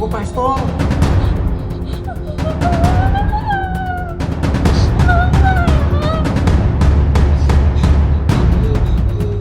ke Play Store.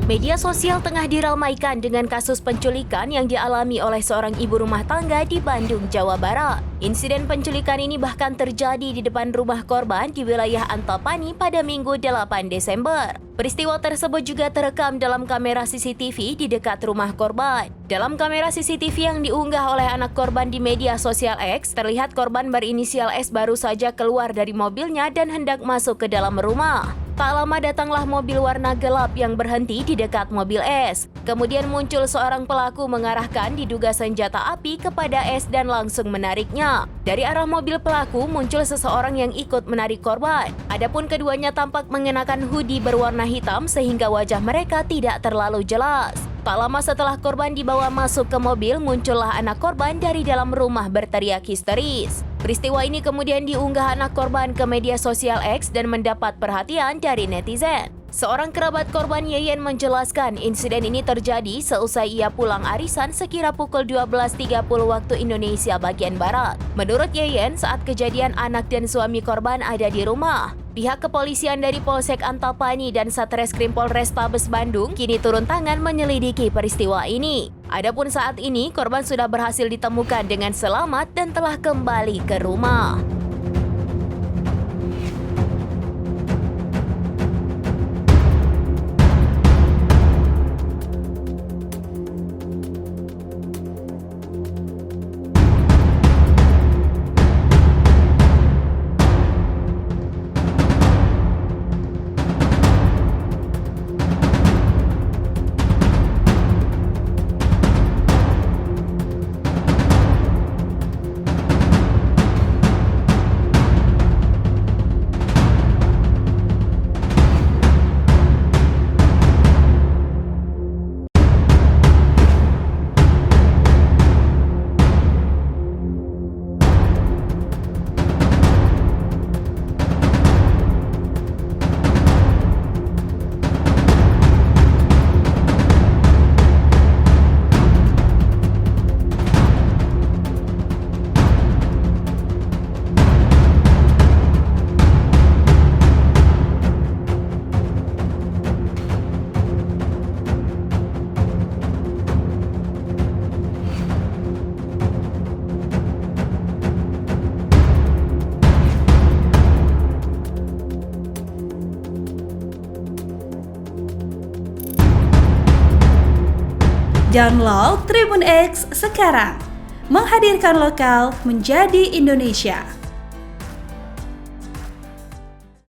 Media sosial tengah diramaikan dengan kasus penculikan yang dialami oleh seorang ibu rumah tangga di Bandung, Jawa Barat. Insiden penculikan ini bahkan terjadi di depan rumah korban di wilayah Antapani pada Minggu 8 Desember. Peristiwa tersebut juga terekam dalam kamera CCTV di dekat rumah korban. Dalam kamera CCTV yang diunggah oleh anak korban di media sosial X, terlihat korban berinisial S baru saja keluar dari mobilnya dan hendak masuk ke dalam rumah. Tak lama datanglah mobil warna gelap yang berhenti di dekat mobil S. Kemudian muncul seorang pelaku mengarahkan diduga senjata api kepada S dan langsung menariknya. Dari arah mobil pelaku muncul seseorang yang ikut menarik korban. Adapun keduanya tampak mengenakan hoodie berwarna hitam sehingga wajah mereka tidak terlalu jelas. Tak lama setelah korban dibawa masuk ke mobil, muncullah anak korban dari dalam rumah berteriak histeris. Peristiwa ini kemudian diunggah anak korban ke media sosial X dan mendapat perhatian dari netizen. Seorang kerabat korban Yeyen menjelaskan insiden ini terjadi seusai ia pulang arisan sekira pukul 12.30 waktu Indonesia bagian Barat. Menurut Yeyen, saat kejadian anak dan suami korban ada di rumah. Pihak kepolisian dari Polsek Antapani dan Satreskrim Polrestabes Bandung kini turun tangan menyelidiki peristiwa ini. Adapun saat ini korban sudah berhasil ditemukan dengan selamat dan telah kembali ke rumah. Download Tribun X sekarang, menghadirkan lokal menjadi Indonesia.